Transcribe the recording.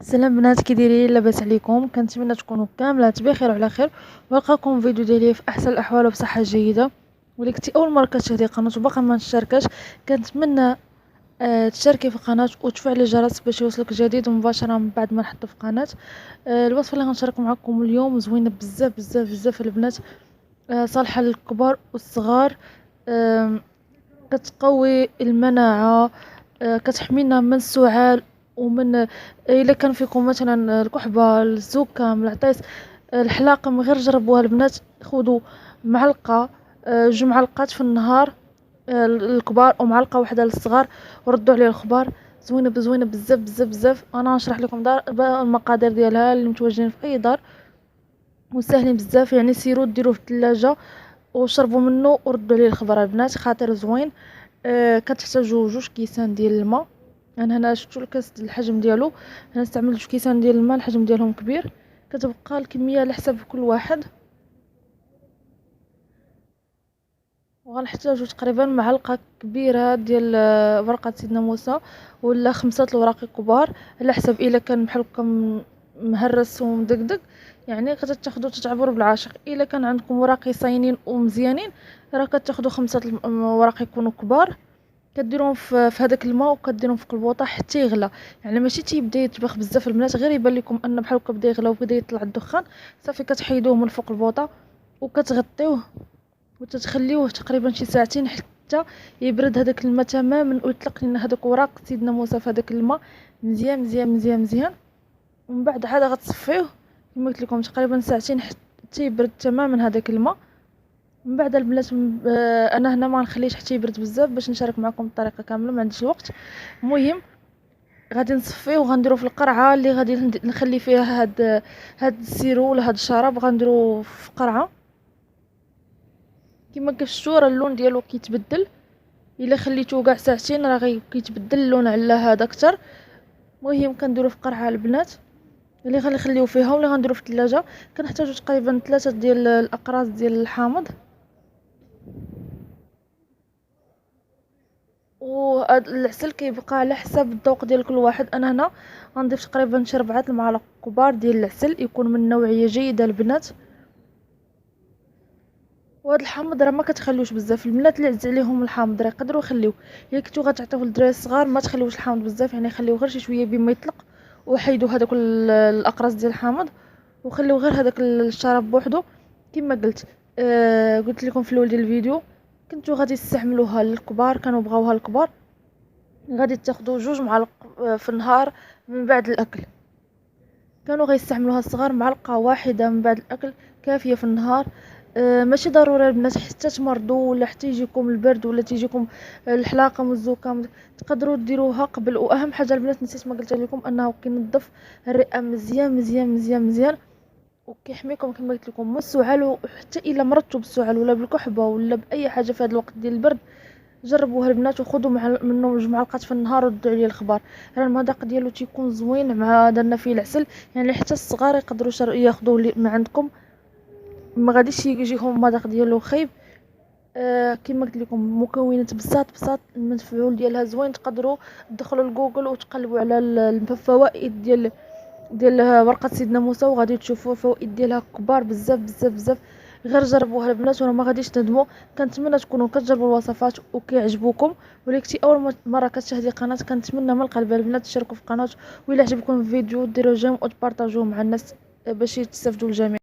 سلام بنات، كي دايرين؟ لاباس عليكم؟ كنتمنى تكونوا كاملات بخير وعلى خير، ونلقاكم فيديو ديالي في احسن الاحوال وبصحه جيده. ولا كنتي اول مره كتشاهدي القناه وباقا ما مشتركاش، كنتمنى تشتركي في القناه وتفعلي الجرس باش يوصلك جديد مباشره من بعد ما نحط في القناه. الوصفه اللي غنشارك معكم اليوم زوينه بزاف بزاف بزاف البنات، صالحه للكبار والصغار. كتقوي المناعه، كتحمينا من السعال ومن الا كان فيكم مثلا الكحبه، الزكام، العطيس، الحلاقم. غير جربوها البنات، خذوا معلقه، جوج معلقات في النهار الكبار ومعلقه واحده للصغار، وردوا عليه الخبار. زوينه بزوينه بزاف بزاف بزاف. انا نشرح لكم دار المقادير ديالها اللي متواجدين في اي دار، وسهلين بزاف. يعني سيروا ديروه في الثلاجه وشربوا منه وردوا عليه الخبار البنات، خاطر زوين. كتحتاجوا جوج كيسان ديال الماء. انا هنا شفتوا الكاس الحجم ديالو، انا استعملت جوج كيسان ديال الماء، الحجم ديالهم كبير. كتبقى الكميه على حسب كل واحد. وغنحتاجوا تقريبا معلقه كبيره ديال ورقه سيدنا موسى، ولا 5 الوراق كبار على حسب. الا كان بحال هكا مهرس ومدقدق، يعني كتاخذوا تتعبروا بالعاشق. الا كان عندكم وراقي صاينين ومزيانين، راه كتاخذوا 5 وراق يكونوا كبار. كديرهم في هذاك الماء، وكديرهم في البوطه حتى يغلى. يعني ماشي تيبدا يطبخ بزاف البنات، غير يبان لكم ان بحال هكا بدا يغلى وبدا يطلع الدخان، صافي كتحيدوه من فوق البوطه وكتغطيوه وتتخليوه تقريبا شي ساعتين حتى يبرد هذاك الماء تماما، ويطلق لنا هذاك وراق سيدنا موسى في هذاك الماء مزيان مزيان مزيان مزيان. ومن بعد عاد غتصفيوه كما قلت لكم تقريبا ساعتين حتى يبرد تماما هذاك الماء. من بعد البنات، انا هنا ما نخليش حتى يبرد بزاف باش نشارك معكم الطريقه كامله، ما عنديش الوقت. المهم غادي نصفيه وغنديرو في القرعه اللي غادي نخلي فيها هاد السيرو ولا هاد الشراب. غنديرو في قرعه كما كشفتوا، راه اللون ديالو كيتبدل. الا خليتوه كاع ساعتين راه كيتبدل اللون على هذا اكثر. المهم كنديرو في قرعه البنات اللي غنخليو فيها، ولا غنديرو في الثلاجه. كنحتاجو تقريبا 3 ديال الاقراص ديال الحامض. والعسل كيبقى على حسب الذوق ديال كل واحد. انا هنا غنضيف تقريبا شي 4 المعالق كبار ديال العسل، يكون من نوعيه جيده البنات. وهذا الحامض راه ما كتخليوش بزاف. البنات اللي عز عليهم الحامض راه يقدروا يخليوه. الا كنتو غتعطيوه للدراري الصغار ما تخليوش الحامض بزاف، يعني خليوه غير شي شويه بما يطلق، وحيدوا هذاك الاقراص ديال الحامض، وخليو غير هذاك الشراب بوحدو. كما قلت قلت لكم في الاول ديال الفيديو، كنتو غادي تستعملوها للكبار، كانوا بغاوها الكبار، غادي تاخذوا 2 معالق في النهار من بعد الاكل. كانوا غيستعملوها الصغار معلقه واحده من بعد الاكل كافيه في النهار. ماشي ضروري البنات حتى تمرضوا ولا حتى يجيكم البرد ولا تيجيكم الحلاقه والزكام، تقدروا ديروها قبل. واهم حاجه البنات نسيت ما قلت لكم، انه كينظف الرئه مزيان مزيان مزيان مزيان، وكيحميكم كما قلت لكم من السعال. وحتى الا مرضتوا بالسعال ولا بالكحبه ولا باي حاجه في هذا الوقت ديال البرد، جربوها البنات وخذوا منه 2 معالق في النهار وردوا عليه الخبار. راه المذاق ديالو تيكون زوين، مع درنا فيه العسل، يعني حتى الصغار يقدروا ياخذوه من عندكم، ما غاديش يجيهم المذاق ديالو خايب. كما قلت لكم مكونات بساط بساط، المفعول ديالها زوين. تقدروا تدخلوا لجوجل وتقلبوا على الفوائد ديال ورقه سيدنا موسى، وغادي تشوفوا الفوائد ديالها كبار بزاف بزاف بزاف. غير جربوها البنات وراه ما غاديش تندموا. كنتمنى تكونوا كتجربوا الوصفات وكيعجبوكم. ولا كنتي اول مره كتشاهدي القناه، كنتمنى من القلب البنات تشاركوا في القناه، وإلا عجبكم الفيديو ديروا جيم وتبارطاجوه مع الناس باش يستافدوا الجميع.